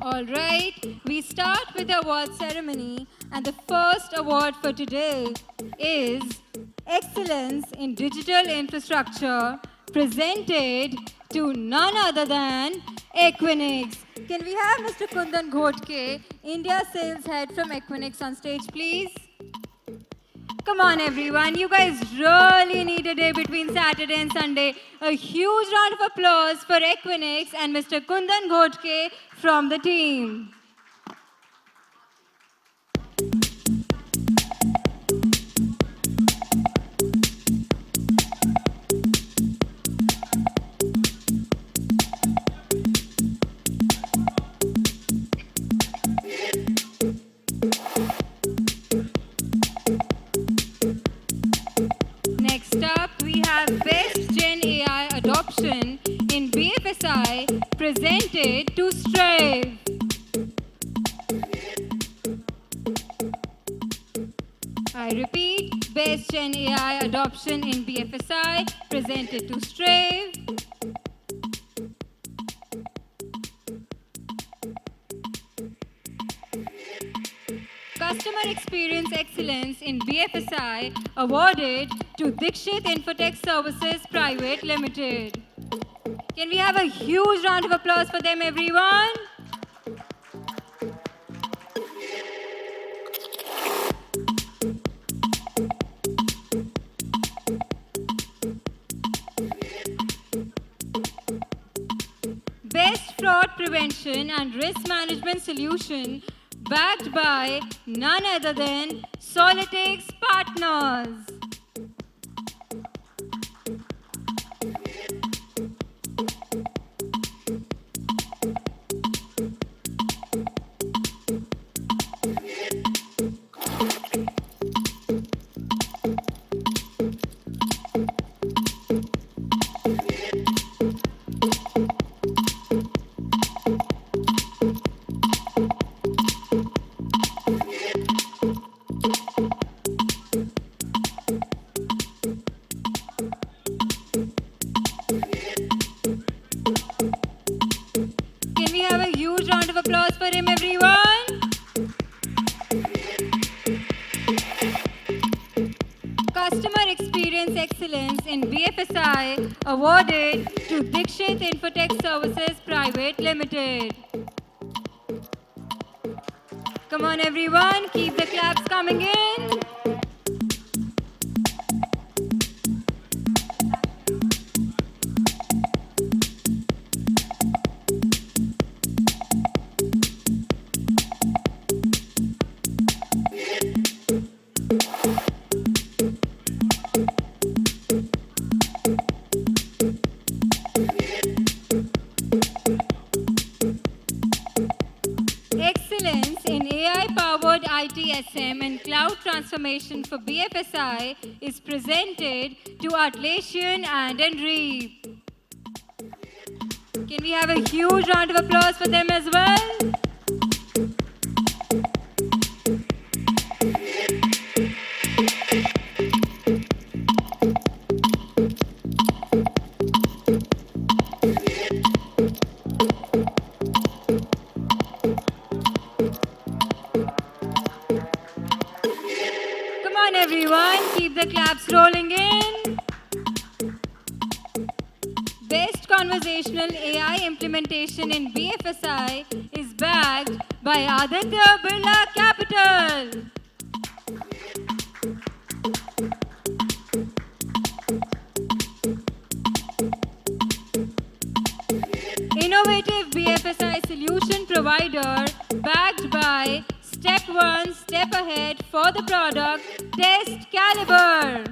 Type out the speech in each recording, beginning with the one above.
All right, we start with the award ceremony, and the first award for today is Excellence in Digital Infrastructure, presented to none other than Equinix. Can we have Mr. Kundan Ghodke, India Sales Head from Equinix, on stage, please? Come on, everyone. You guys really need a day between Saturday and Sunday. A huge round of applause for Equinix and Mr. Kundan Ghodke from the team. Next up, we have Best Gen AI Adoption in BFSI, presented to Strive. I repeat, Best Gen AI Adoption in BFSI, presented to Strive. Customer Experience Excellence in BFSI, awarded to Dikshit Infotech Services Private Limited. Can we have a huge round of applause for them, everyone? Best Fraud Prevention and Risk Management Solution, backed by none other than Solitix Partners. Can we have a huge round of applause for him, everyone? Customer Experience Excellence in BFSI, awarded to Dikshit Infotech Services Private Limited. Come on, everyone, keep the claps coming in. Excellence in AI-powered ITSM and cloud transformation for BFSI is presented to Atlassian and Enreep. Can we have a huge round of applause for them as well? Come on, everyone, keep the claps rolling in. Best Conversational AI Implementation in BFSI is backed by Aditya Birla Capital. Innovative BFSI solution provider, backed by Step One, Step Ahead for the product, Test Caliber.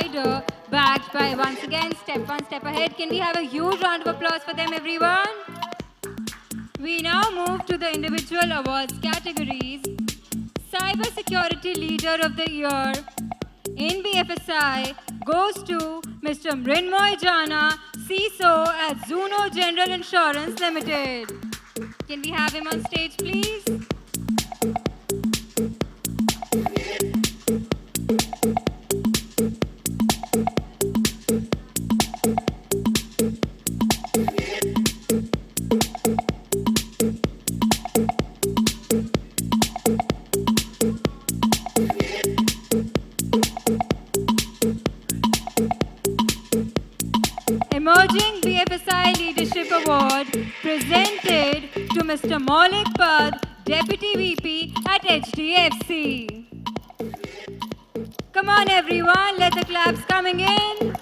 Rider, backed by, once again, Step One Step Ahead. Can we have a huge round of applause for them, everyone? We now move to the individual awards categories. Cybersecurity Leader of the Year in BFSI goes to Mr. Mrinmoy Jana, CISO at Zuno General Insurance Limited. Can we have him on stage, please? Emerging BFSI Leadership Award presented to Mr. Maulik Pad, Deputy VP at HDFC. Come on everyone, let the claps coming in.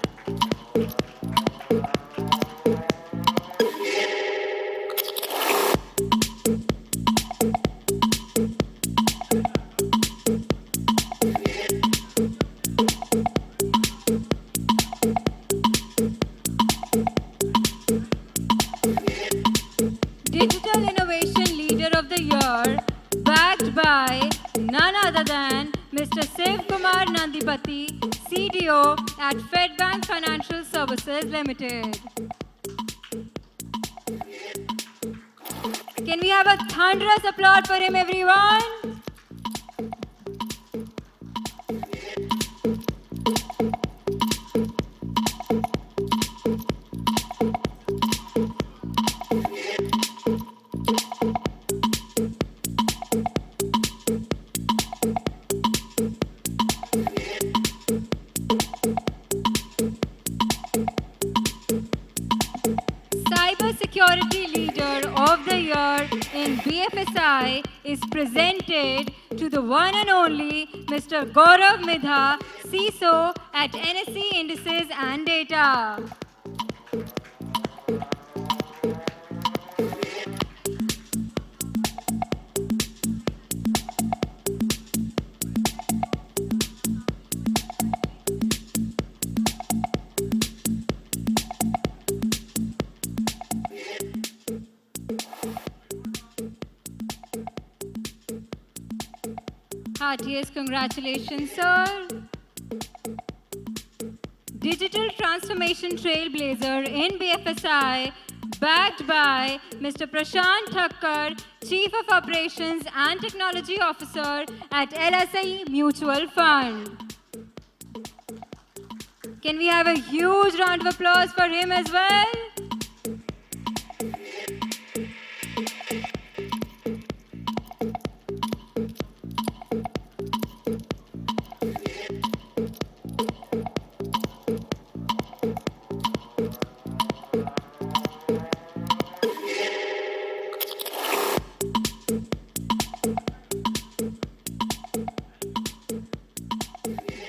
Digital Innovation Leader of the Year, backed by none other than Mr. Shiv Kumar Nandipati, CDO at Fedbank Financial Services Limited. Can we have a thunderous applause for him, everyone? Cybersecurity Leader of the Year in BFSI is presented to the one and only Mr. Gaurav Midha, CISO at NSE Indices and Data. Heartiest congratulations, sir. Digital Transformation Trailblazer in BFSI, backed by Mr. Prashant Thakkar, Chief of Operations and Technology Officer at LSI Mutual Fund. Can we have a huge round of applause for him as well?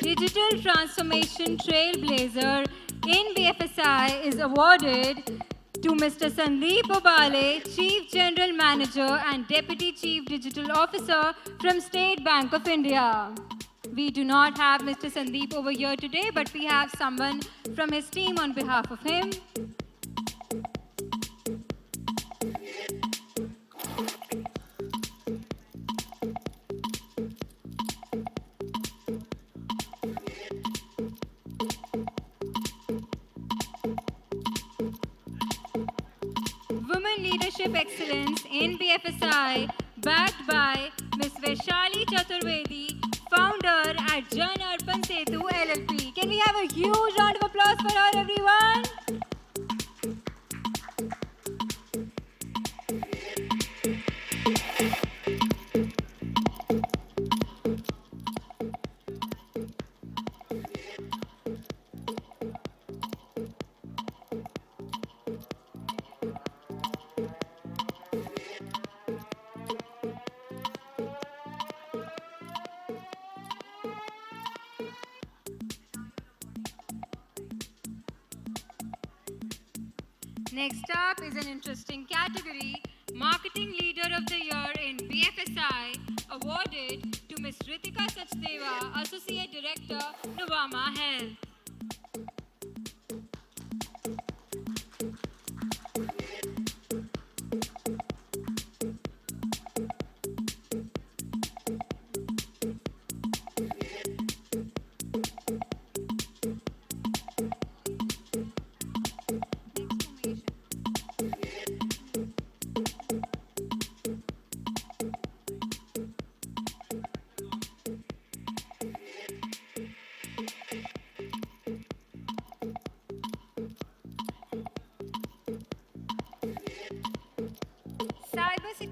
Digital Transformation Trailblazer in BFSI is awarded to Mr. Sandeep Obale, Chief General Manager and Deputy Chief Digital Officer from State Bank of India. We do not have Mr. Sandeep over here today, but we have someone from his team on behalf of him. Women Leadership Excellence in BFSI, backed by Ms. Vaishali Chaturvedi, founder at Jan Arpan Setu LLP. Can we have a huge round of applause for her, everyone? Next up is an interesting category, Marketing Leader of the Year in BFSI, awarded to Ms. Ritika Sachdeva, Associate Director, Nuvama Health.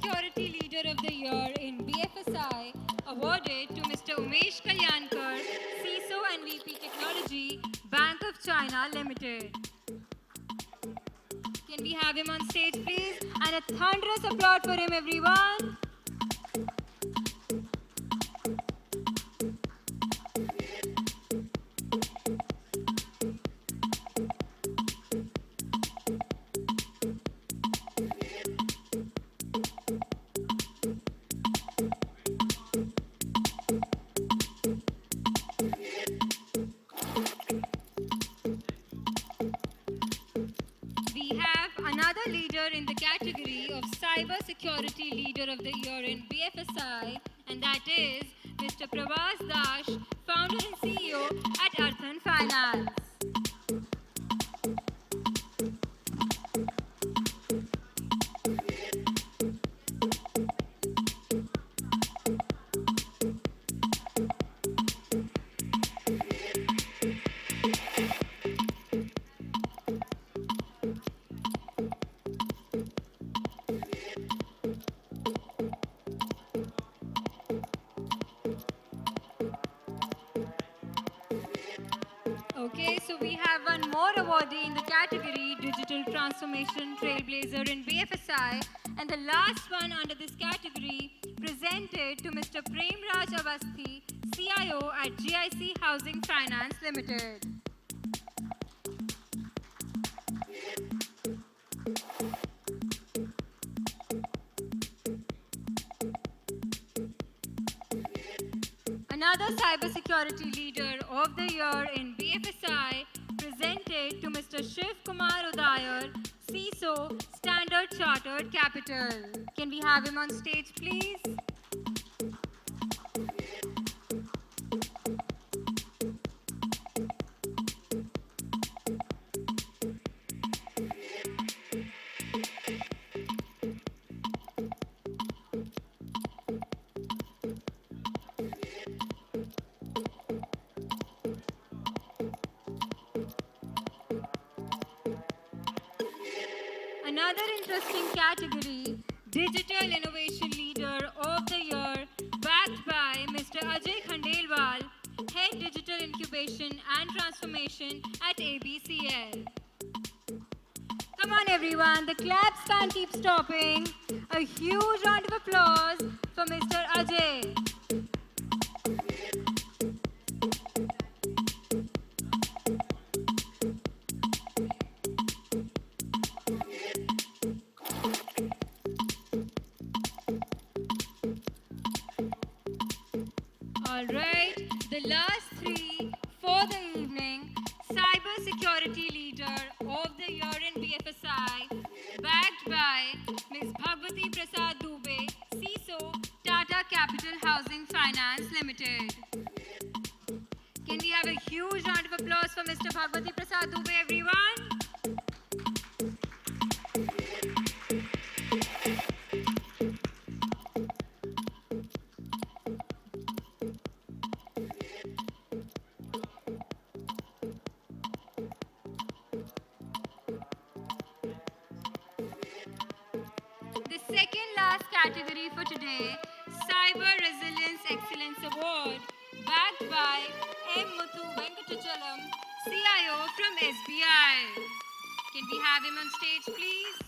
Security Leader of the Year in BFSI awarded to Mr. Umesh Kalyankar, CISO and VP Technology, Bank of China Limited. Can we have him on stage, please? And a thunderous applause for him, everyone. We have another leader in the category of Cyber Security Leader of the Year in BFSI, and that is Mr. Pravas Dash, founder and CEO at Arthan Finance. Okay, so we have one more awardee in the category Digital Transformation Trailblazer in BFSI, and the last one under this category presented to Mr. Prem Raj Avasthi, CIO at GIC Housing Finance Limited. Another Cybersecurity Leader of the Year in BFSI presented to Mr. Shiv Kumar Udayar, CISO, Standard Chartered Capital. Can we have him on stage, please? Another interesting category, Digital Innovation Leader of the Year, backed by Mr. Ajay Khandelwal, Head Digital Incubation and Transformation at ABCL. Come on everyone, the claps can't keep stopping. A huge round of applause for Mr. Ajay. All right, the last three for the evening, Cyber Security Leader of the Year in BFSI, backed by Ms. Bhagwati Prasad Dubey, CISO, Tata Capital Housing Finance Limited. Can we have a huge round of applause for Mr. Bhagwati Prasad Dubey, everyone? The second last category for today, Cyber Resilience Excellence Award, backed by M. Muthu Venkatachalam, CIO from SBI. Can we have him on stage, please?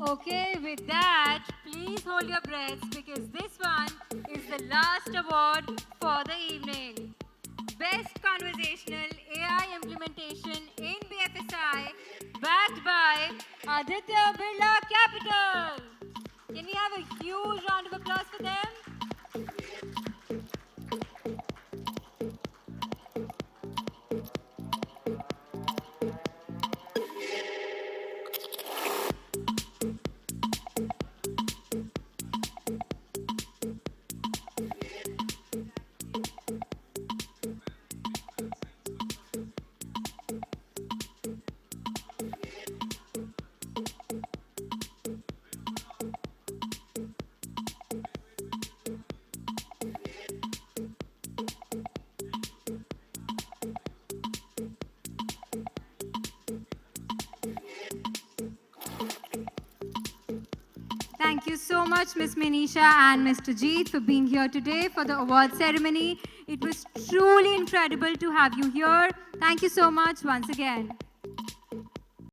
Okay, with that, please hold your breaths because this one is the last award for the evening. Best Conversational AI Implementation in BFSI, backed by Aditya Birla Capital. Can we have a huge round of applause for them? Thank you so much, Ms. Manisha and Mr. Jeet, for being here today for the award ceremony. It was truly incredible to have you here. Thank you so much once again.